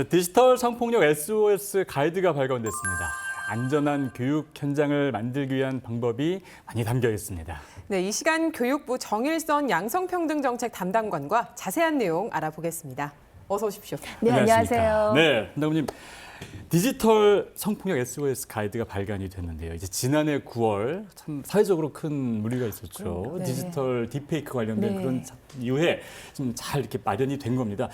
디지털 성폭력 SOS 가이드가 발간됐습니다. 안전한 교육 현장을 만들기 위한 방법이 많이 담겨 있습니다. 네, 이 시간 교육부 정일선 양성평등정책 담당관과 자세한 내용 알아보겠습니다. 어서 오십시오. 네, 안녕하세요. 네, 담당관님. 디지털 성폭력 SOS 가이드가 발간이 됐는데요. 이제 지난해 9월 참 사회적으로 큰 물의가 있었죠. 네. 디지털 딥페이크 관련된 네. 그런 이후에 좀 잘 이렇게 마련이 된 겁니다.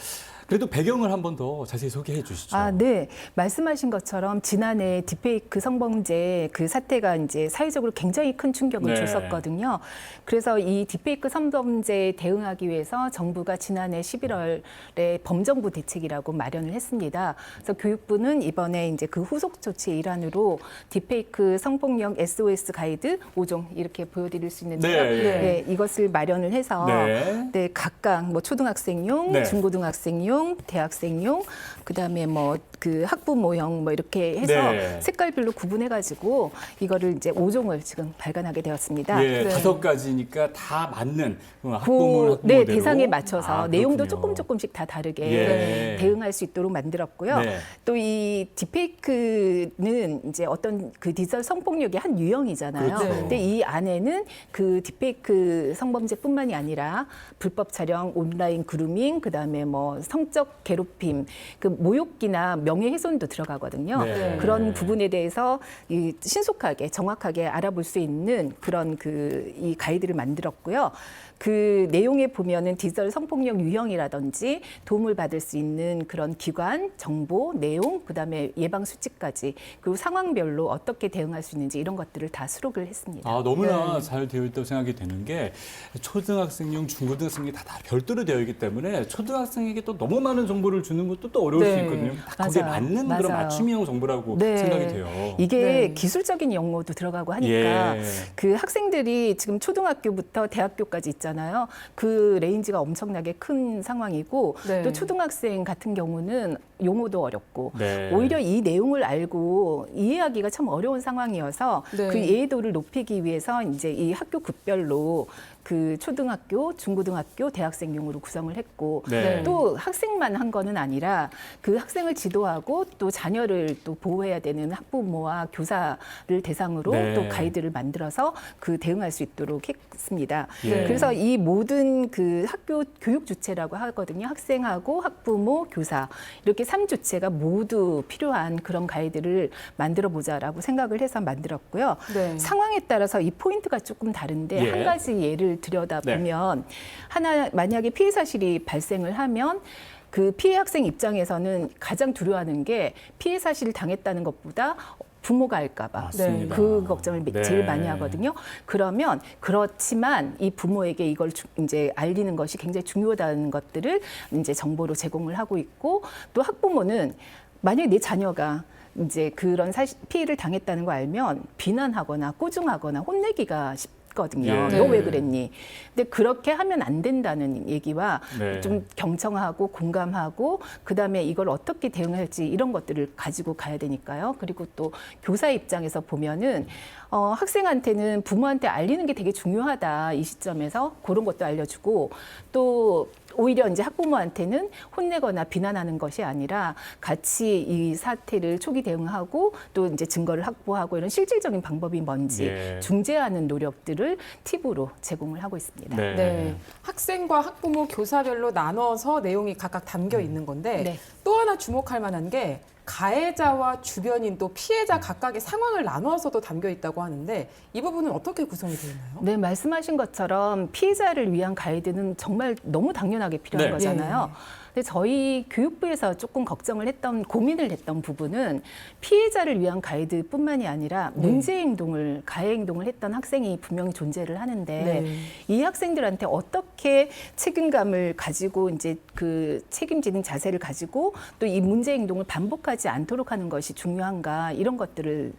그래도 배경을 한 번 더 자세히 소개해 주시죠. 네. 말씀하신 것처럼 지난해 딥페이크 성범죄 그 사태가 이제 사회적으로 굉장히 큰 충격을 네. 줬었거든요. 그래서 이 딥페이크 성범죄에 대응하기 위해서 정부가 지난해 11월에 범정부 대책이라고 마련을 했습니다. 그래서 교육부는 이번에 이제 그 후속 조치의 일환으로 딥페이크 성폭력 SOS 가이드 5종 이렇게 보여드릴 수 있는데요. 네. 이것을 마련을 해서 네. 각각 뭐 초등학생용, 네. 중고등학생용, 대학생용, 그다음에 뭐 그 학부모형 뭐 이렇게 해서 네. 색깔별로 구분해가지고 이거를 이제 5종을 지금 발간하게 되었습니다. 예, 네. 5가지니까 다 맞는 학부모 네, 대상에 맞춰서 내용도 그렇군요. 조금씩 다 다르게 예. 대응할 수 있도록 만들었고요. 네. 또 이 딥페이크는 이제 어떤 그 디지털 성폭력의 한 유형이잖아요. 그렇죠. 근데 이 안에는 그 딥페이크 성범죄뿐만이 아니라 불법 촬영, 온라인 그루밍, 그다음에 뭐 성적 괴롭힘, 그 모욕기나 명예훼손도 들어가거든요. 네. 그런 부분에 대해서 이 신속하게 정확하게 알아볼 수 있는 그런 이 가이드를 만들었고요. 그 내용에 보면은 디지털 성폭력 유형이라든지 도움을 받을 수 있는 그런 기관, 정보, 내용, 그다음에 예방 수칙까지 그리고 상황별로 어떻게 대응할 수 있는지 이런 것들을 다 수록을 했습니다. 너무나 잘 되어 있다고 생각이 되는 게 초등학생용, 중고등학생용이 다 별도로 되어 있기 때문에 초등학생에게 또 너무 많은 정보를 주는 것도 또 어려울 수 네. 있거든요. 다 거기에 맞아요. 맞는 그런 맞아요. 맞춤형 정보라고 네. 생각이 돼요. 이게 네. 기술적인 용어도 들어가고 하니까 예. 그 학생들이 지금 초등학교부터 대학교까지 있잖아요. 그 레인지가 엄청나게 큰 상황이고 네. 또 초등학생 같은 경우는 용어도 어렵고 네. 오히려 이 내용을 알고 이해하기가 참 어려운 상황이어서 네. 그 이해도를 높이기 위해서 이제 이 학교 급별로 그 초등학교, 중고등학교, 대학생용으로 구성을 했고 네. 또 학생만 한 거는 아니라 그 학생을 지도하고 또 자녀를 또 보호해야 되는 학부모와 교사를 대상으로 네. 또 가이드를 만들어서 그 대응할 수 있도록 했습니다. 예. 그래서 이 모든 그 학교 교육 주체라고 하거든요. 학생하고 학부모, 교사 이렇게 3주체가 모두 필요한 그런 가이드를 만들어 보자라고 생각을 해서 만들었고요. 네. 상황에 따라서 이 포인트가 조금 다른데 예. 한 가지 예를 들여다보면 하나 만약에 피해 사실이 발생을 하면 그 피해 학생 입장에서는 가장 두려워하는 게 피해 사실을 당했다는 것보다 부모가 알까 봐 맞습니다. 그 걱정을 네. 제일 많이 하거든요. 그러면 그렇지만 이 부모에게 이걸 이제 알리는 것이 굉장히 중요하다는 것들을 이제 정보로 제공을 하고 있고 또 학부모는 만약에 내 자녀가 이제 그런 피해를 당했다는 거 알면 비난하거나 꼬중하거나 혼내기가 거든요. 예. 너 왜 그랬니? 근데 그렇게 하면 안 된다는 얘기와 네. 좀 경청하고 공감하고 그다음에 이걸 어떻게 대응할지 이런 것들을 가지고 가야 되니까요. 그리고 또 교사 입장에서 보면은 학생한테는 부모한테 알리는 게 되게 중요하다. 이 시점에서 그런 것도 알려주고 또 오히려 이제 학부모한테는 혼내거나 비난하는 것이 아니라 같이 이 사태를 초기 대응하고 또 이제 증거를 확보하고 이런 실질적인 방법이 뭔지 예. 중재하는 노력들을 팁으로 제공을 하고 있습니다. 네. 네. 학생과 학부모, 교사별로 나눠서 내용이 각각 담겨 있는 건데 네. 또 하나 주목할 만한 게 가해자와 주변인 또 피해자 각각의 상황을 나눠서도 담겨 있다고 하는데 이 부분은 어떻게 구성이 되어 있나요? 네, 말씀하신 것처럼 피해자를 위한 가이드는 정말 너무 당연하게 필요한 네. 거잖아요. 근데 저희 교육부에서 조금 고민을 했던 부분은 피해자를 위한 가이드뿐만이 아니라 문제 행동을, 가해 행동을 했던 학생이 분명히 존재를 하는데 네. 이 학생들한테 어떻게 책임감을 가지고 이제 그 책임지는 자세를 가지고 또 이 문제 행동을 반복하지 않도록 하는 것이 중요한가 이런 것들을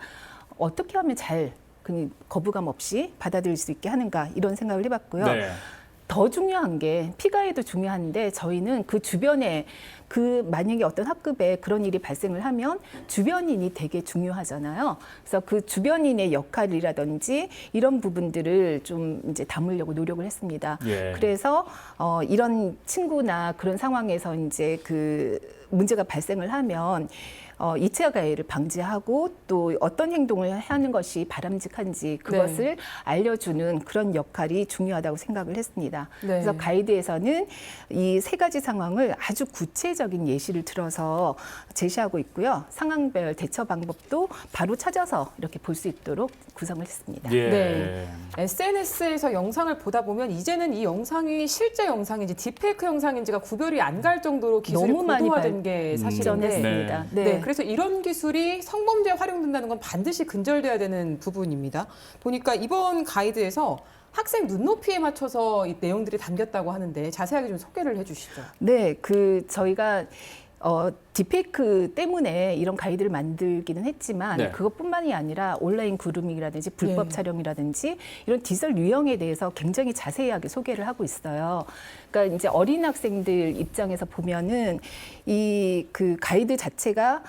어떻게 하면 잘 거부감 없이 받아들일 수 있게 하는가 이런 생각을 해봤고요. 네. 더 중요한 게 피가해도 중요한데 저희는 그 주변에 그 만약에 어떤 학급에 그런 일이 발생을 하면 주변인이 되게 중요하잖아요. 그래서 그 주변인의 역할이라든지 이런 부분들을 좀 이제 담으려고 노력을 했습니다. 예. 그래서 이런 친구나 그런 상황에서 이제 그 문제가 발생을 하면 2차 가해를 방지하고 또 어떤 행동을 하는 것이 바람직한지 그것을 알려주는 그런 역할이 중요하다고 생각을 했습니다. 네. 그래서 가이드에서는 이 세 가지 상황을 아주 구체적인 예시를 들어서 제시하고 있고요. 상황별 대처 방법도 바로 찾아서 이렇게 볼 수 있도록 구성을 했습니다. 예. 네. SNS에서 영상을 보다 보면 이제는 이 영상이 실제 영상인지 딥페이크 영상인지가 구별이 안 갈 정도로 기술이 너무 많이 고도화된 게 사실인데 발전했습니다. 네. 그래서 이런 기술이 성범죄에 활용된다는 건 반드시 근절돼야 되는 부분입니다. 보니까 이번 가이드에서 학생 눈높이에 맞춰서 이 내용들이 담겼다고 하는데 자세하게 좀 소개를 해주시죠. 네, 저희가 딥페이크 때문에 이런 가이드를 만들기는 했지만 네. 그것뿐만이 아니라 온라인 그루밍이라든지 불법 촬영이라든지 이런 디지털 유형에 대해서 굉장히 자세하게 소개를 하고 있어요. 그러니까 이제 어린 학생들 입장에서 보면은 이 그 가이드 자체가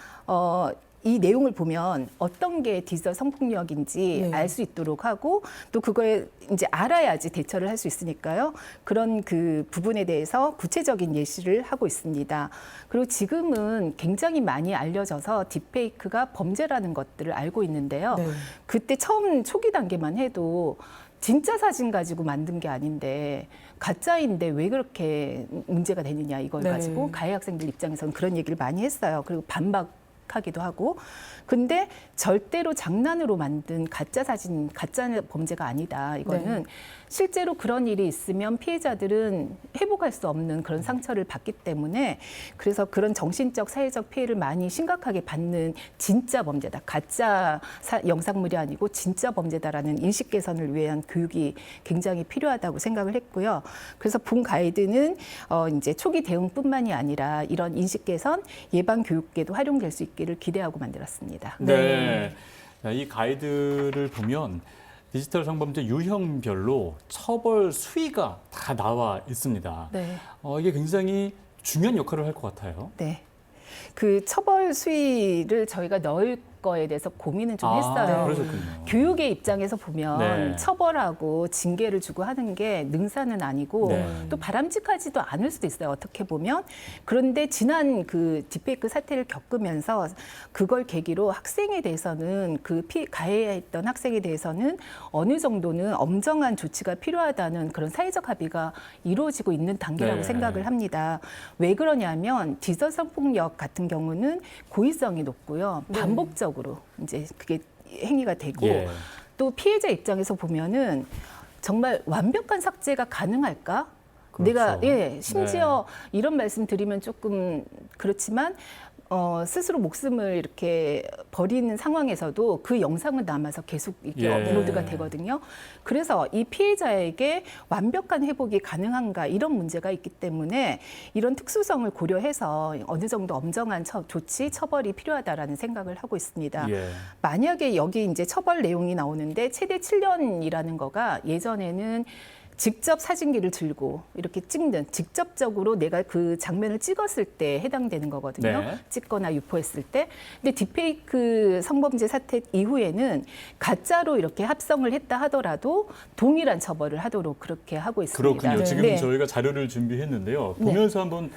이 내용을 보면 어떤 게 디지털 성폭력인지 알 수 있도록 하고 또 그거에 이제 알아야지 대처를 할 수 있으니까요. 그런 그 부분에 대해서 구체적인 예시를 하고 있습니다. 그리고 지금은 굉장히 많이 알려져서 딥페이크가 범죄라는 것들을 알고 있는데요. 네. 그때 처음 초기 단계만 해도 진짜 사진 가지고 만든 게 아닌데 가짜인데 왜 그렇게 문제가 되느냐 이걸 네. 가지고 가해 학생들 입장에서는 그런 얘기를 많이 했어요. 그리고 반박하기도 하고. 근데 절대로 장난으로 만든 가짜 사진, 가짜 범죄가 아니다. 이거는 실제로 그런 일이 있으면 피해자들은 회복할 수 없는 그런 상처를 받기 때문에 그래서 그런 정신적, 사회적 피해를 많이 심각하게 받는 진짜 범죄다. 가짜 영상물이 아니고 진짜 범죄다라는 인식 개선을 위한 교육이 굉장히 필요하다고 생각을 했고요. 그래서 본 가이드는 이제 초기 대응뿐만이 아니라 이런 인식 개선, 예방 교육에도 활용될 수 있기를 기대하고 만들었습니다. 네. 이 가이드를 보면 디지털 성범죄 유형별로 처벌 수위가 다 나와 있습니다. 네. 이게 굉장히 중요한 역할을 할 것 같아요. 네. 그 처벌 수위를 저희가 넣을 거에 대해서 고민은 좀 했어요. 그러셨군요. 교육의 입장에서 보면 네. 처벌하고 징계를 주고 하는 게 능사는 아니고 또 바람직하지도 않을 수도 있어요. 어떻게 보면. 그런데 지난 그 딥페이크 사태를 겪으면서 그걸 계기로 학생에 대해서는 가해했던 학생에 대해서는 어느 정도는 엄정한 조치가 필요하다는 그런 사회적 합의가 이루어지고 있는 단계라고 생각을 합니다. 왜 그러냐면 디지털 성폭력 같은 경우는 고의성이 높고요. 반복적으로 이제 그게 행위가 되고 또 피해자 입장에서 보면은 정말 완벽한 삭제가 가능할까? 그렇죠. 내가 심지어 이런 말씀 드리면 조금 그렇지만 스스로 목숨을 이렇게 버리는 상황에서도 그 영상은 남아서 계속 이렇게 업로드가 되거든요. 그래서 이 피해자에게 완벽한 회복이 가능한가 이런 문제가 있기 때문에 이런 특수성을 고려해서 어느 정도 엄정한 조치, 처벌이 필요하다라는 생각을 하고 있습니다. 만약에 여기 이제 처벌 내용이 나오는데 최대 7년이라는 거가 예전에는 직접 사진기를 들고 이렇게 찍는 직접적으로 내가 그 장면을 찍었을 때 해당되는 거거든요. 찍거나 유포했을 때. 근데 딥페이크 성범죄 사태 이후에는 가짜로 이렇게 합성을 했다 하더라도 동일한 처벌을 하도록 그렇게 하고 있습니다. 그렇군요. 지금 저희가 자료를 준비했는데요. 보면서 한번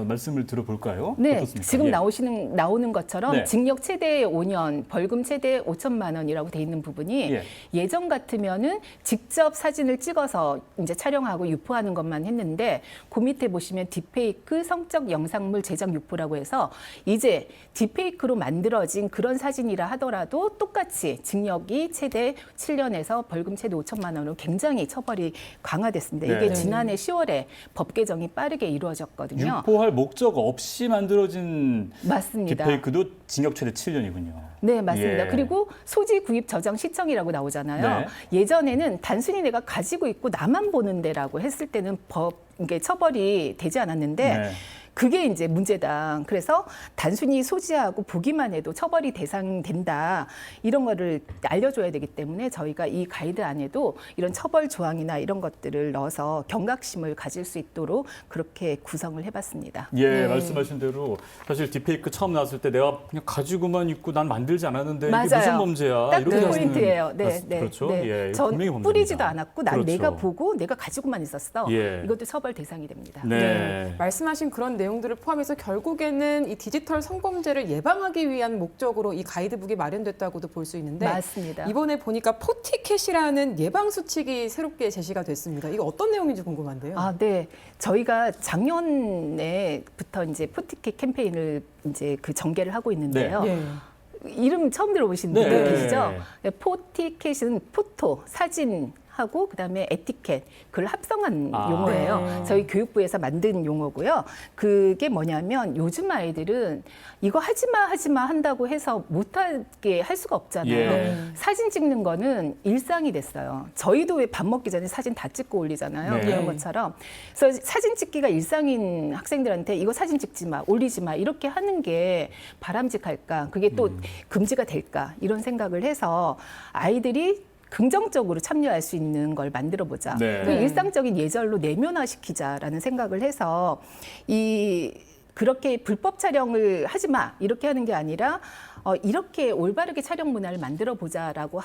말씀을 들어볼까요? 네, 어떻습니까? 지금 나오는 것처럼 징역 최대 5년, 벌금 최대 5천만 원이라고 돼 있는 부분이 예전 같으면은 직접 사진을 찍어서 이제 촬영하고 유포하는 것만 했는데 그 밑에 보시면 딥페이크 성적 영상물 제작 유포라고 해서 이제 딥페이크로 만들어진 그런 사진이라 하더라도 똑같이 징역이 최대 7년에서 벌금 최대 5천만 원으로 굉장히 처벌이 강화됐습니다. 이게 지난해 10월에 법 개정이 빠르게 이루어졌거든요. 유포할 목적 없이 만들어진 맞습니다. 딥페이크도 징역 최대 7년이군요. 네, 맞습니다. 그리고 소지 구입 저장 시청이라고 나오잖아요. 예전에는 단순히 내가 가지고 있고 나만 보는 데라고 했을 때는 이게 처벌이 되지 않았는데 그게 이제 문제다. 그래서 단순히 소지하고 보기만 해도 처벌이 대상된다. 이런 거를 알려줘야 되기 때문에 저희가 이 가이드 안에도 이런 처벌 조항이나 이런 것들을 넣어서 경각심을 가질 수 있도록 그렇게 구성을 해봤습니다. 예, 네. 말씀하신 대로 사실 딥페이크 처음 나왔을 때 내가 그냥 가지고만 있고 난 만들지 않았는데 맞아요. 이게 무슨 범죄야? 딱 그 하시는 포인트예요. 네, 네, 그렇죠. 네. 예, 전 분명히 범죄입니다. 뿌리지도 않았고 난 그렇죠. 내가 보고 내가 가지고만 있었어. 예. 이것도 처벌 대상이 됩니다. 네. 말씀하신 그런 내용들을 포함해서 결국에는 이 디지털 성범죄를 예방하기 위한 목적으로 이 가이드북이 마련됐다고도 볼 수 있는데 맞습니다. 이번에 보니까 포티캣이라는 예방 수칙이 새롭게 제시가 됐습니다. 이거 어떤 내용인지 궁금한데요. 아, 네. 저희가 작년에부터 이제 포티캣 캠페인을 이제 그 전개를 하고 있는데요. 예. 이름 처음 들어보신 네. 분들 계시죠? 포티캣은 포토, 사진. 하고 그다음에 에티켓 그걸 합성한 아. 용어예요. 네. 저희 교육부에서 만든 용어고요. 그게 뭐냐면 요즘 아이들은 이거 하지마 한다고 해서 못하게 할 수가 없잖아요. 예. 네. 사진 찍는 거는 일상이 됐어요. 저희도 왜 밥 먹기 전에 사진 다 찍고 올리잖아요. 네. 그런 것처럼. 그래서 사진 찍기가 일상인 학생들한테 이거 사진 찍지 마, 올리지 마 이렇게 하는 게 바람직할까? 그게 또 금지가 될까? 이런 생각을 해서 아이들이 긍정적으로 참여할 수 있는 걸 만들어 보자. 네. 그 일상적인 예절로 내면화시키자라는 생각을 해서 그렇게 불법 촬영을 하지 마 이렇게 하는 게 아니라 이렇게 올바르게 촬영 문화를 만들어 보자라고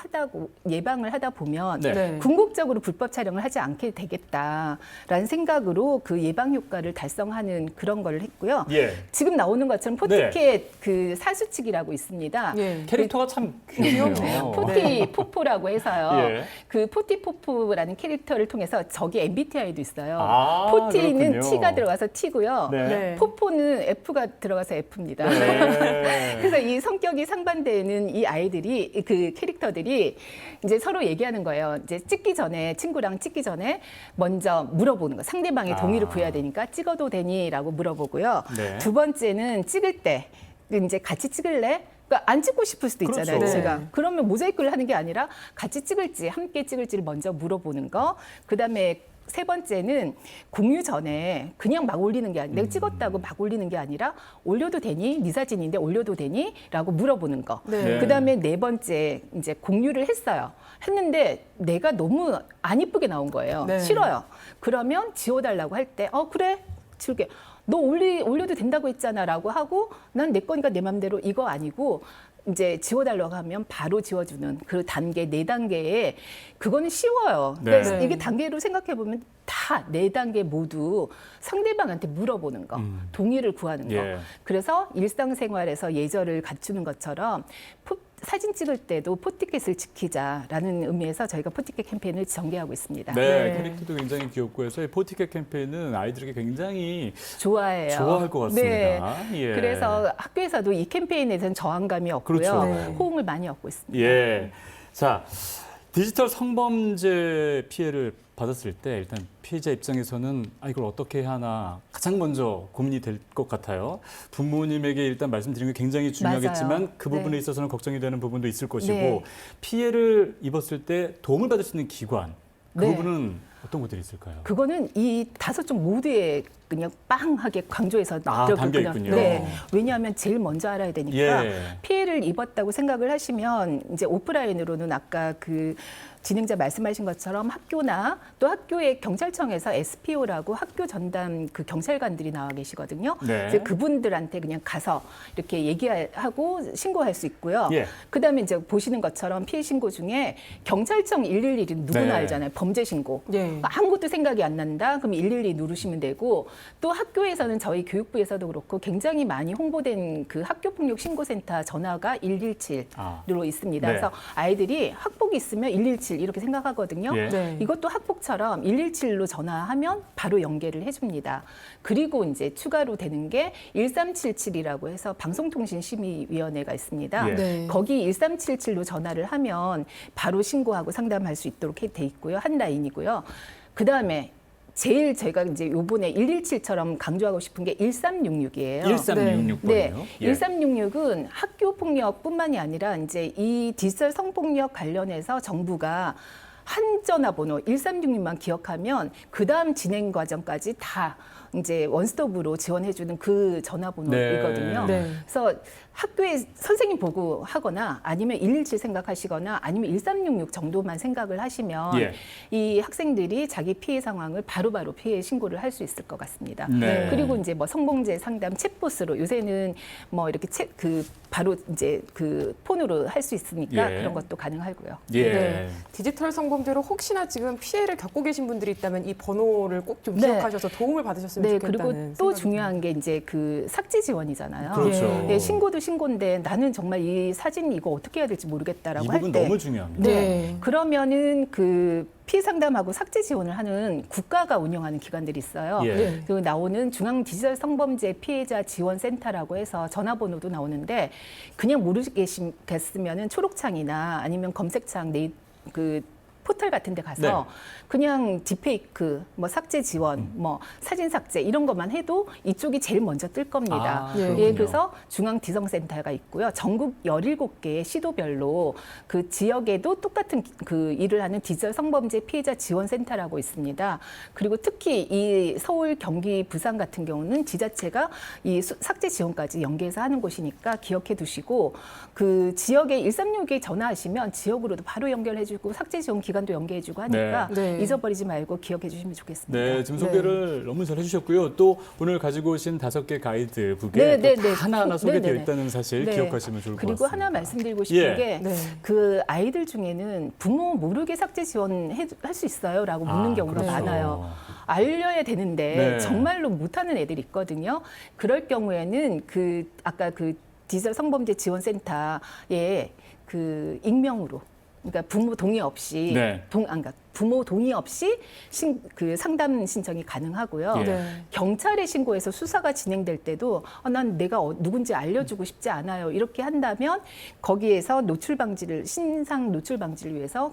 예방을 하다 보면 네. 네. 궁극적으로 불법 촬영을 하지 않게 되겠다라는 생각으로 그 예방 효과를 달성하는 그런 걸 했고요. 예. 지금 나오는 것처럼 포티캣 그 사수칙이라고 있습니다. 예. 캐릭터가 참 귀엽네요. 포티포포라고 해서요. 예. 그 포티포포라는 캐릭터를 통해서 저기 MBTI도 있어요. 아, 포티는 그렇군요. T가 들어가서 T고요. 네. 네. 포포는 F가 들어가서 F입니다. 네. 그래서 이 성격이 상반되는 이 아이들이 그 캐릭터들이 이제 서로 얘기하는 거예요. 이제 찍기 전에 친구랑 찍기 전에 먼저 물어보는 거. 상대방의 동의를 구해야 되니까 찍어도 되니라고 물어보고요. 네. 두 번째는 찍을 때 이제 같이 찍을래? 그러니까 안 찍고 싶을 수도 있잖아요, 그렇죠. 제가. 네. 그러면 모자이크를 하는 게 아니라 같이 찍을지, 함께 찍을지를 먼저 물어보는 거. 그다음에 세 번째는 공유 전에 그냥 막 올리는 게 아니라 내가 찍었다고 막 올리는 게 아니라 올려도 되니? 네 사진인데 올려도 되니? 라고 물어보는 거. 네. 그다음에 네 번째 이제 공유를 했어요. 했는데 내가 너무 안 이쁘게 나온 거예요. 네. 싫어요. 그러면 지워달라고 할 때 그래 지울게. 너 올려도 된다고 했잖아라고 하고 난 내 거니까 내 맘대로 이거 아니고 이제 지워달라고 하면 바로 지워주는 그 단계, 4단계에 그거는 쉬워요. 네. 그래서 네. 이게 단계로 생각해보면 다 4단계 모두 상대방한테 물어보는 거, 동의를 구하는 거. 예. 그래서 일상생활에서 예절을 갖추는 것처럼 사진 찍을 때도 포티켓을 지키자라는 의미에서 저희가 포티켓 캠페인을 전개하고 있습니다. 네, 네. 캐릭터도 굉장히 귀엽고 해서 이 포티켓 캠페인은 아이들에게 굉장히 좋아해요. 좋아할 것 같습니다. 네. 예. 그래서 학교에서도 이 캠페인에 대한 저항감이 없고요. 그렇죠. 네. 호응을 많이 얻고 있습니다. 예. 자, 디지털 성범죄 피해를 받았을 때 일단 피해자 입장에서는 이걸 어떻게 해야 하나 가장 먼저 고민이 될 것 같아요. 부모님에게 일단 말씀드린 게 굉장히 중요하겠지만 맞아요. 그 부분에 네. 있어서는 걱정이 되는 부분도 있을 것이고 네. 피해를 입었을 때 도움을 받을 수 있는 기관 그 네. 부분은 어떤 것들이 있을까요? 그거는 이 5종 모두에 그냥 빵하게 강조해서 담겨 있군요. 네. 왜냐하면 제일 먼저 알아야 되니까 예. 피해를 입었다고 생각을 하시면 이제 오프라인으로는 아까 그 진행자 말씀하신 것처럼 학교나 또 학교의 경찰청에서 SPO라고 학교 전담 그 경찰관들이 나와 계시거든요. 네. 그래서 그분들한테 그냥 가서 이렇게 얘기하고 신고할 수 있고요. 예. 그다음에 이제 보시는 것처럼 피해 신고 중에 경찰청 112는 누구나 네. 알잖아요. 범죄 신고. 예. 아무것도 생각이 안 난다? 그럼 112 누르시면 되고 또 학교에서는 저희 교육부에서도 그렇고 굉장히 많이 홍보된 그 학교폭력 신고센터 전화가 117로 있습니다. 네. 그래서 아이들이 학폭이 있으면 117 이렇게 생각하거든요. 예. 네. 이것도 학폭처럼 117로 전화하면 바로 연계를 해줍니다. 그리고 이제 추가로 되는 게 1377이라고 해서 방송통신심의위원회가 있습니다. 예. 네. 거기 1377로 전화를 하면 바로 신고하고 상담할 수 있도록 돼 있고요. 한 라인이고요. 그 다음에 제일 제가 이제 요번에 117처럼 강조하고 싶은 게 1366이에요. 1366번이요. 네, 예. 1366은 학교 폭력뿐만이 아니라 이제 이 디지털 성폭력 관련해서 정부가 한 전화번호 1366만 기억하면 그 다음 진행 과정까지 다 이제 원스톱으로 지원해주는 그 전화번호이거든요. 네. 그래서 학교에 선생님 보고 하거나 아니면 117 생각하시거나 아니면 1366 정도만 생각을 하시면 예. 이 학생들이 자기 피해 상황을 바로바로 피해 신고를 할 수 있을 것 같습니다. 네. 그리고 이제 뭐 성범죄 상담 챗봇으로 요새는 뭐 이렇게 바로 이제 그 폰으로 할 수 있으니까 예. 그런 것도 가능하고요. 예. 네. 디지털 성범죄로 혹시나 지금 피해를 겪고 계신 분들이 있다면 이 번호를 꼭 좀 네. 기억하셔서 도움을 받으셨으면 네, 좋겠다는 그리고 또 생각이 중요한 게 이제 그 삭제 지원이잖아요. 그렇죠. 네, 신고도 신고인데 나는 정말 이 사진 이거 어떻게 해야 될지 모르겠다라고 이 할 부분 때 너무 중요합니다. 네. 그러면은 그 피해 상담하고 삭제 지원을 하는 국가가 운영하는 기관들이 있어요. 예. 네. 그 나오는 중앙 디지털 성범죄 피해자 지원 센터라고 해서 전화번호도 나오는데 그냥 모르겠으면은 초록창이나 아니면 검색창 그 포털 같은 데 가서 네. 그냥 딥페이크, 뭐 삭제 지원, 뭐 사진 삭제 이런 것만 해도 이쪽이 제일 먼저 뜰 겁니다. 아, 예, 그렇군요. 예, 그래서 중앙지성센터가 있고요. 전국 17개의 시도별로 그 지역에도 똑같은 그 일을 하는 디지털 성범죄 피해자 지원센터라고 있습니다. 그리고 특히 이 서울, 경기, 부산 같은 경우는 지자체가 이 삭제 지원까지 연계해서 하는 곳이니까 기억해 두시고 그 지역에 136에 전화하시면 지역으로도 바로 연결해주고 삭제 지원 기관도 연계해주고 하니까 네. 네. 잊어버리지 말고 기억해 주시면 좋겠습니다. 네, 지금 네. 소개를 너무 잘 해주셨고요. 또 오늘 가지고 오신 5개 가이드북에 네, 또 네, 다 네. 하나하나 소개되어 네, 네, 네. 있다는 사실 네. 기억하시면 좋을 것 같습니다. 그리고 하나 말씀드리고 싶은 예. 게 네. 그 아이들 중에는 부모 모르게 삭제 지원할 수 있어요라고 묻는 경우가 그렇죠. 많아요. 알려야 되는데 네. 정말로 못하는 애들이 있거든요. 그럴 경우에는 그 아까 그 디지털 성범죄 지원센터에 그 익명으로 그러니까 부모 동의 없이 네. 그러니까 부모 동의 없이 그 상담 신청이 가능하고요. 예. 네. 경찰에 신고해서 수사가 진행될 때도 난 내가 누군지 알려주고 싶지 않아요. 이렇게 한다면 거기에서 노출 방지를 신상 노출 방지를 위해서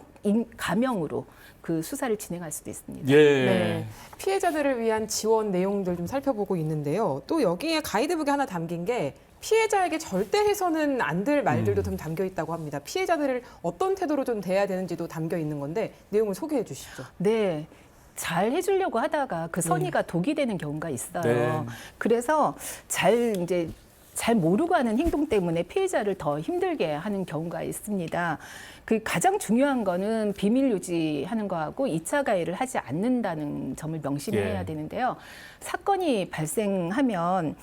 가명으로 그 수사를 진행할 수도 있습니다. 예. 네. 피해자들을 위한 지원 내용들 좀 살펴보고 있는데요. 또 여기에 가이드북에 하나 담긴 게 피해자에게 절대 해서는 안 될 말들도 좀 담겨 있다고 합니다. 피해자들을 어떤 태도로 좀 대해야 되는지도 담겨 있는 건데 내용을 소개해 주시죠. 네. 잘 해주려고 하다가 그 선의가 독이 되는 경우가 있어요. 네. 그래서 잘 모르고 하는 행동 때문에 피해자를 더 힘들게 하는 경우가 있습니다. 그 가장 중요한 거는 비밀 유지하는 거하고 2차 가해를 하지 않는다는 점을 명시를 예. 해야 되는데요. 사건이 발생하면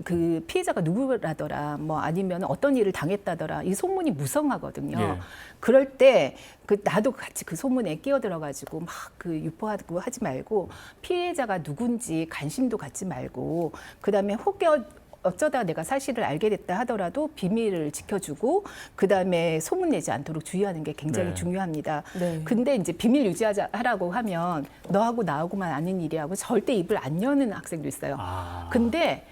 그 피해자가 누구라더라, 뭐 아니면 어떤 일을 당했다더라, 이 소문이 무성하거든요. 예. 그럴 때 나도 같이 그 소문에 끼어들어가지고 막 그 유포하고 하지 말고 피해자가 누군지 관심도 갖지 말고 그다음에 혹여 어쩌다 내가 사실을 알게 됐다 하더라도 비밀을 지켜주고 그다음에 소문내지 않도록 주의하는 게 굉장히 네. 중요합니다. 네. 근데 이제 비밀 유지하라고 하면 너하고 나하고만 아는 일이라고 절대 입을 안 여는 학생도 있어요. 아. 근데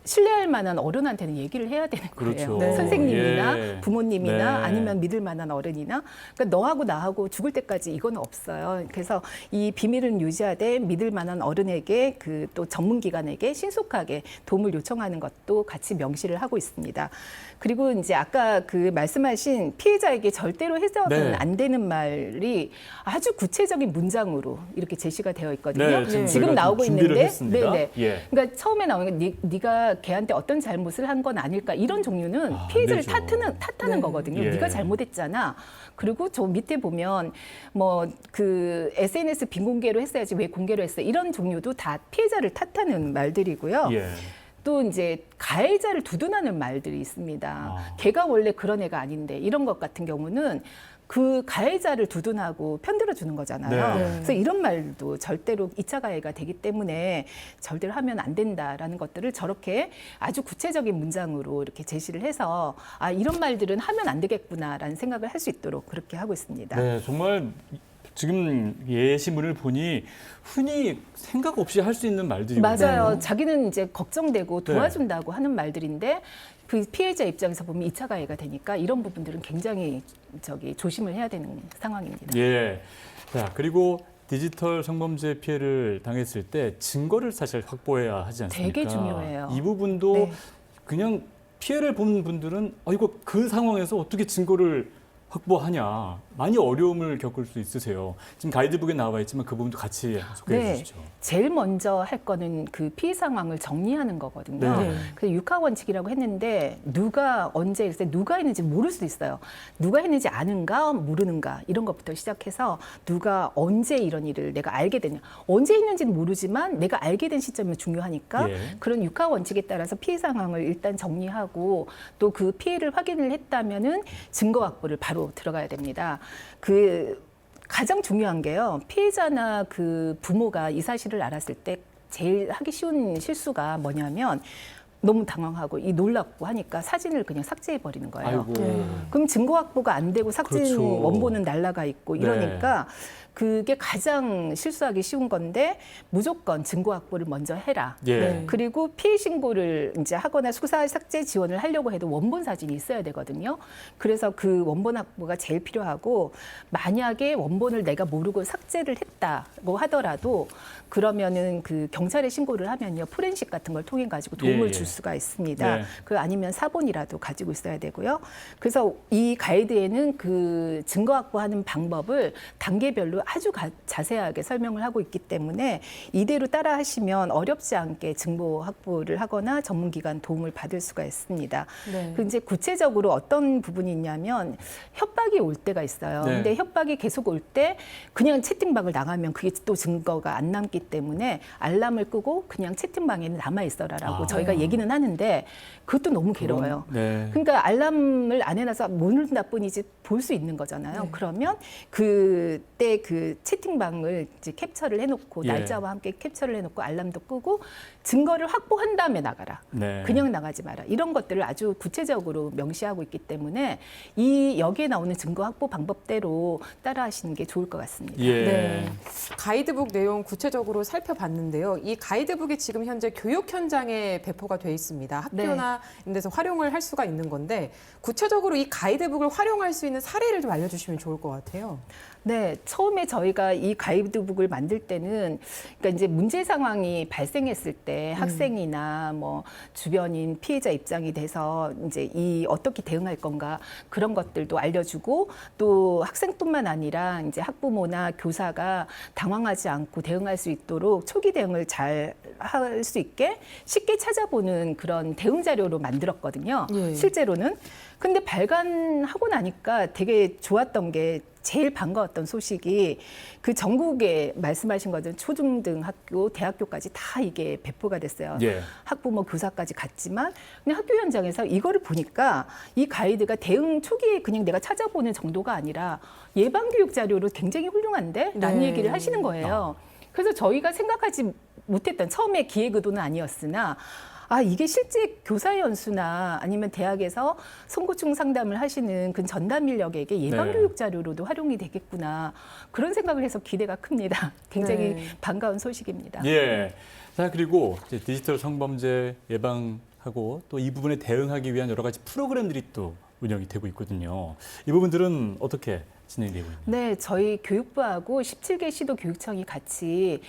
신뢰할 만한 어른한테는 얘기를 해야 되는 거예요. 그렇죠. 네. 선생님이나 예. 부모님이나 네. 아니면 믿을 만한 어른이나 그러니까 너하고 나하고 죽을 때까지 이건 없어요. 그래서 이 비밀은 유지하되 믿을 만한 어른에게 그 또 전문기관에게 신속하게 도움을 요청하는 것도 같이 명시를 하고 있습니다. 그리고 이제 아까 그 말씀하신 피해자에게 절대로 해서는 네. 안 되는 말이 아주 구체적인 문장으로 이렇게 제시가 되어 있거든요. 네, 지금 지금 저희가 나오고 준비를 있는데, 했습니다. 네네. 예. 그러니까 처음에 나오는 게 네가 걔한테 어떤 잘못을 한 건 아닐까 이런 종류는 아, 피해자를 안 되죠. 탓하는 네. 거거든요. 예. 네가 잘못했잖아. 그리고 저 밑에 보면 뭐 그 SNS 빈공개로 했어야지 왜 공개로 했어 이런 종류도 다 피해자를 탓하는 말들이고요. 예. 또 이제 가해자를 두둔하는 말들이 있습니다. 아. 걔가 원래 그런 애가 아닌데 이런 것 같은 경우는 그 가해자를 두둔하고 편들어 주는 거잖아요. 네. 그래서 이런 말도 절대로 2차 가해가 되기 때문에 절대로 하면 안 된다라는 것들을 저렇게 아주 구체적인 문장으로 이렇게 제시를 해서 아 이런 말들은 하면 안 되겠구나라는 생각을 할 수 있도록 그렇게 하고 있습니다. 네, 정말 지금 예시문을 보니 흔히 생각 없이 할 수 있는 말들이거든요. 맞아요. 자기는 이제 걱정되고 네. 도와준다고 하는 말들인데 그 피해자 입장에서 보면 2차 가해가 되니까 이런 부분들은 굉장히 조심을 해야 되는 상황입니다. 예. 자, 그리고 디지털 성범죄 피해를 당했을 때 증거를 사실 확보해야 하지 않습니까? 되게 중요해요. 이 부분도 네. 그냥 피해를 본 분들은 이거 그 상황에서 어떻게 증거를 확보하냐 많이 어려움을 겪을 수 있으세요. 지금 가이드북에 나와 있지만 그 부분도 같이 소개해 네. 주시죠. 제일 먼저 할 거는 그 피해 상황을 정리하는 거거든요. 네. 그 육하 원칙이라고 했는데 누가 언제 일때 누가 했는지 모를 수도 있어요. 누가 했는지 아는가 모르는가 이런 것부터 시작해서 누가 언제 이런 일을 내가 알게 되냐. 언제 했는지는 모르지만 내가 알게 된 시점이 중요하니까 예. 그런 육하 원칙에 따라서 피해 상황을 일단 정리하고 또 그 피해를 확인을 했다면은 증거 확보를 바로 들어가야 됩니다. 그 가장 중요한 게요. 피해자나 그 부모가 이 사실을 알았을 때 제일 하기 쉬운 실수가 뭐냐면 너무 당황하고 놀랍고 하니까 사진을 그냥 삭제해 버리는 거예요. 아이고. 그럼 증거 확보가 안 되고 삭제 그렇죠. 원본은 날라가 있고 이러니까 그게 가장 실수하기 쉬운 건데 무조건 증거 확보를 먼저 해라. 예. 네. 그리고 피해 신고를 이제 하거나 수사 삭제 지원을 하려고 해도 원본 사진이 있어야 되거든요. 그래서 그 원본 확보가 제일 필요하고 만약에 원본을 내가 모르고 삭제를 했다고 하더라도 그러면은 그 경찰에 신고를 하면요 포렌식 같은 걸 통해 가지고 도움을 예. 줄 수가 있습니다. 네. 그 아니면 사본이라도 가지고 있어야 되고요. 그래서 이 가이드에는 그 증거 확보하는 방법을 단계별로 아주 자세하게 설명을 하고 있기 때문에 이대로 따라 하시면 어렵지 않게 증거 확보를 하거나 전문기관 도움을 받을 수가 있습니다. 네. 그 이제 구체적으로 어떤 부분이 있냐면 협박이 올 때가 있어요. 네. 근데 협박이 계속 올 때 그냥 채팅방을 나가면 그게 또 증거가 안 남기 때문에 알람을 끄고 그냥 채팅방에는 남아 있어라라고 아. 저희가 얘기는 하는데 그것도 너무 괴로워요. 네. 그러니까 알람을 안 해놔서 뭐 누른다 뿐이지 볼 수 있는 거잖아요. 네. 그러면 그때 그 채팅방을 이제 캡처를 해놓고 예. 날짜와 함께 캡처를 해놓고 알람도 끄고 증거를 확보한 다음에 나가라. 네. 그냥 나가지 마라. 이런 것들을 아주 구체적으로 명시하고 있기 때문에 이 여기에 나오는 증거 확보 방법대로 따라하시는 게 좋을 것 같습니다. 예. 네. 가이드북 내용 구체적으로 살펴봤는데요. 이 가이드북이 지금 현재 교육 현장에 배포가 돼 있습니다. 학교나 이런 데서 활용을 할 수가 있는 건데 구체적으로 이 가이드북을 활용할 수 있는 사례를 좀 알려주시면 좋을 것 같아요. 네, 처음에 저희가 이 가이드북을 만들 때는 그러니까 이제 문제 상황이 발생했을 때 학생이나 뭐 주변인 피해자 입장이 돼서 이제 이 어떻게 대응할 건가 그런 것들도 알려주고 또 학생뿐만 아니라 이제 학부모나 교사가 당황하지 않고 대응할 수 있도록 초기 대응을 잘 할 수 있게 쉽게 찾아보는 그런 대응 자료로 만들었거든요. 예. 실제로는. 근데 발간하고 나니까 되게 좋았던 게 제일 반가웠던 소식이 그 전국에 말씀하신 것처럼 초중등 학교, 대학교까지 다 이게 배포가 됐어요. 예. 학부모, 교사까지 갔지만 그냥 학교 현장에서 이거를 보니까 이 가이드가 대응 초기에 그냥 내가 찾아보는 정도가 아니라 예방교육 자료로 굉장히 훌륭한데? 라는 네. 얘기를 하시는 거예요. 그래서 저희가 생각하지 못했던 처음에 기획 의도는 아니었으나 이게 실제 교사 연수나 아니면 대학에서 선고충 상담을 하시는 그 전담 인력에게 예방교육 자료로도 활용이 되겠구나. 그런 생각을 해서 기대가 큽니다. 굉장히 네. 반가운 소식입니다. 예. 자, 그리고 이제 디지털 성범죄 예방하고 또 이 부분에 대응하기 위한 여러 가지 프로그램들이 또 운영이 되고 있거든요. 이 부분들은 어떻게 진행되고 있나요? 네, 저희 교육부하고 17개 시도 교육청이 같이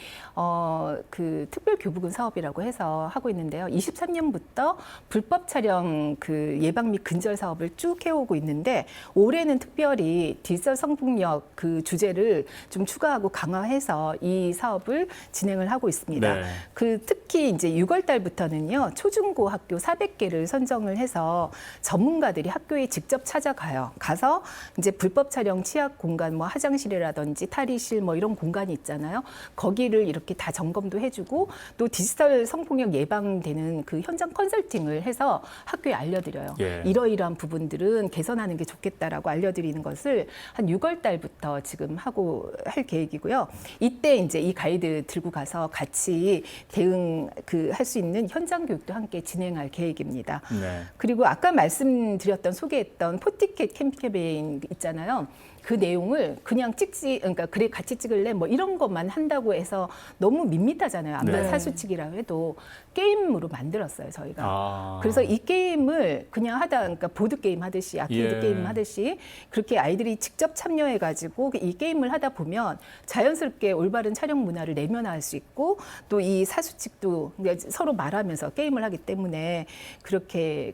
그 특별 교부금 사업이라고 해서 하고 있는데요. 23년부터 불법 촬영 그 예방 및 근절 사업을 쭉 해오고 있는데 올해는 특별히 디지털 성폭력 그 주제를 좀 추가하고 강화해서 이 사업을 진행을 하고 있습니다. 네. 그 특히 이제 6월 달부터는요. 초중고 학교 400개를 선정을 해서 전문가들이 학교에 직접 찾아가요. 가서 이제 불법 촬영 취약 공간, 뭐 화장실이라든지 탈의실 뭐 이런 공간이 있잖아요. 거기를 이렇게 다 점검도 해주고 또 디지털 성폭력 예방되는 그 현장 컨설팅을 해서 학교에 알려드려요. 예. 이러이러한 부분들은 개선하는 게 좋겠다라고 알려드리는 것을 한 6월 달부터 지금 하고 할 계획이고요. 이때 이제 이 가이드 들고 가서 같이 대응 할 수 있는 현장 교육도 함께 진행할 계획입니다. 네. 그리고 아까 말씀드렸던 소개했던 포티켓 캠페인 있잖아요. 그 내용을 그냥 그러니까 그래 같이 찍을래 뭐 이런 것만 한다고 해서 너무 밋밋하잖아요. 아무리 네. 사수치기라고 해도 게임으로 만들었어요, 저희가. 아. 그래서 이 게임을 그냥 그러니까 보드 게임 하듯이 아케이드 예. 게임 하듯이 그렇게 아이들이 직접 참여해가지고 이 게임을 하다 보면 자연스럽게 올바른 촬영 문화를 내면화할 수 있고 또 이 사수칙도 서로 말하면서 게임을 하기 때문에 그렇게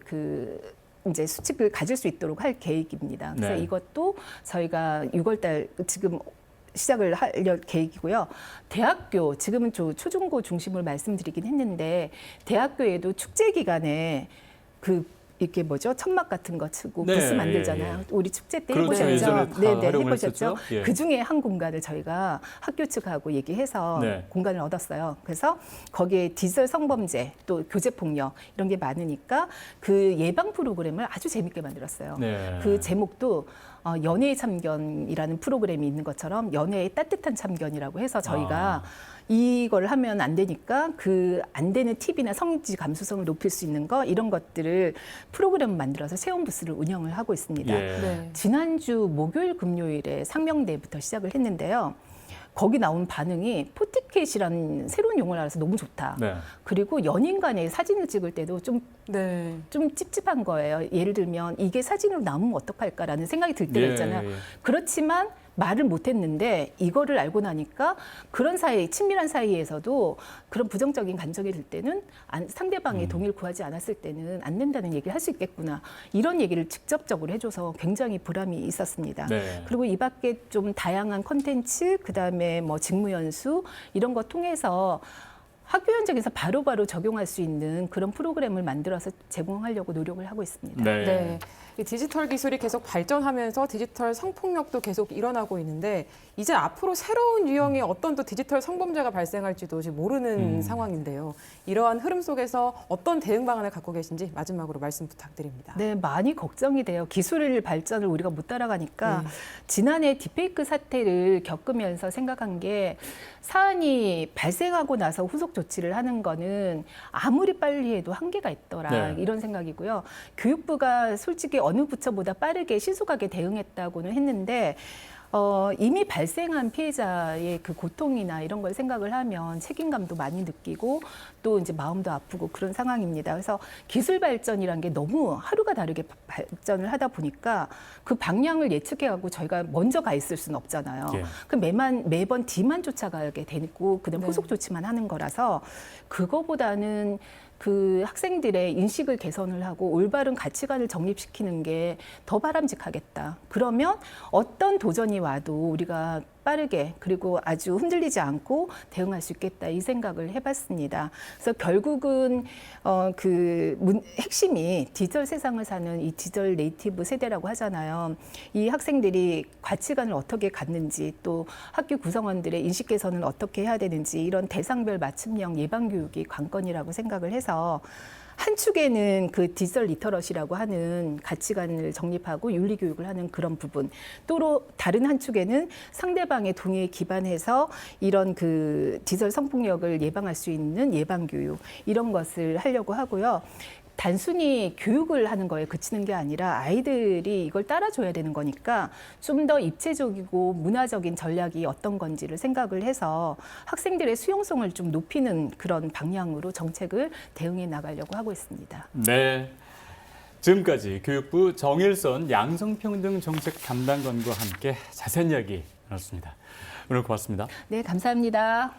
이제 수칙을 가질 수 있도록 할 계획입니다. 그래서 네. 이것도 저희가 6월달 지금 시작을 할 계획이고요. 대학교 지금은 초중고 중심으로 말씀드리긴 했는데 대학교에도 축제 기간에 이게 뭐죠? 천막 같은 거 치고 네, 부스 만들잖아요. 예. 우리 축제 때 그렇죠. 해보셨죠? 예전에 다 네, 활용을 해보셨죠? 했었죠. 예. 그 중에 한 공간을 저희가 학교 측하고 얘기해서 네. 공간을 얻었어요. 그래서 거기에 디지털 성범죄 또 교제 폭력 이런 게 많으니까 그 예방 프로그램을 아주 재밌게 만들었어요. 네. 그 제목도 연애의 참견이라는 프로그램이 있는 것처럼 연애의 따뜻한 참견이라고 해서 저희가 이걸 하면 안 되니까 그 안 되는 팁이나 성지 감수성을 높일 수 있는 거 이런 것들을 프로그램을 만들어서 체험 부스를 운영을 하고 있습니다. 예. 네. 지난주 목요일 금요일에 상명대부터 시작을 했는데요. 거기 나온 반응이 포티켓이라는 새로운 용어를 알아서 너무 좋다. 네. 그리고 연인 간에 사진을 찍을 때도 좀 네. 찝찝한 거예요. 예를 들면 이게 사진으로 남으면 어떡할까라는 생각이 들 때가 예, 있잖아요. 예. 그렇지만 말을 못했는데 이거를 알고 나니까 그런 사이, 친밀한 사이에서도 그런 부정적인 감정이 들 때는 상대방의 동의를 구하지 않았을 때는 안 된다는 얘기를 할 수 있겠구나. 이런 얘기를 직접적으로 해줘서 굉장히 보람이 있었습니다. 네. 그리고 이 밖에 좀 다양한 콘텐츠, 그다음에 뭐 직무연수 이런 거 통해서 학교 현장에서 바로바로 적용할 수 있는 그런 프로그램을 만들어서 제공하려고 노력을 하고 있습니다. 네. 네. 이 디지털 기술이 계속 발전하면서 디지털 성폭력도 계속 일어나고 있는데 이제 앞으로 새로운 유형의 어떤 또 디지털 성범죄가 발생할지도 지금 모르는 상황인데요. 이러한 흐름 속에서 어떤 대응 방안을 갖고 계신지 마지막으로 말씀 부탁드립니다. 네, 많이 걱정이 돼요. 기술 발전을 우리가 못 따라가니까 네. 지난해 딥페이크 사태를 겪으면서 생각한 게 사안이 발생하고 나서 후속 조치를 하는 거는 아무리 빨리 해도 한계가 있더라. 네. 이런 생각이고요. 교육부가 솔직히 어느 부처보다 빠르게 신속하게 대응했다고는 했는데 이미 발생한 피해자의 그 고통이나 이런 걸 생각을 하면 책임감도 많이 느끼고 또 이제 마음도 아프고 그런 상황입니다. 그래서 기술 발전이란 게 너무 하루가 다르게 발전을 하다 보니까 그 방향을 예측해가고 저희가 먼저 가 있을 수는 없잖아요. 예. 그 매번 뒤만 쫓아가게 되고 그다음 네. 후속 조치만 하는 거라서 그거보다는 그 학생들의 인식을 개선을 하고 올바른 가치관을 정립시키는 게 더 바람직하겠다. 그러면 어떤 도전이 와도 우리가 빠르게 그리고 아주 흔들리지 않고 대응할 수 있겠다 이 생각을 해봤습니다. 그래서 결국은 핵심이 디지털 세상을 사는 이 디지털 네이티브 세대라고 하잖아요. 이 학생들이 가치관을 어떻게 갖는지 또 학교 구성원들의 인식 개선을 어떻게 해야 되는지 이런 대상별 맞춤형 예방 교육이 관건이라고 생각을 해서 한 축에는 그 디지털 리터러시라고 하는 가치관을 정립하고 윤리 교육을 하는 그런 부분, 또 다른 한 축에는 상대방의 동의에 기반해서 이런 그 디지털 성폭력을 예방할 수 있는 예방 교육 이런 것을 하려고 하고요. 단순히 교육을 하는 거에 그치는 게 아니라 아이들이 이걸 따라줘야 되는 거니까 좀 더 입체적이고 문화적인 전략이 어떤 건지를 생각을 해서 학생들의 수용성을 좀 높이는 그런 방향으로 정책을 대응해 나가려고 하고 있습니다. 네. 지금까지 교육부 정일선 양성평등 정책 담당관과 함께 자세한 이야기 나눴습니다. 오늘 고맙습니다. 네, 감사합니다.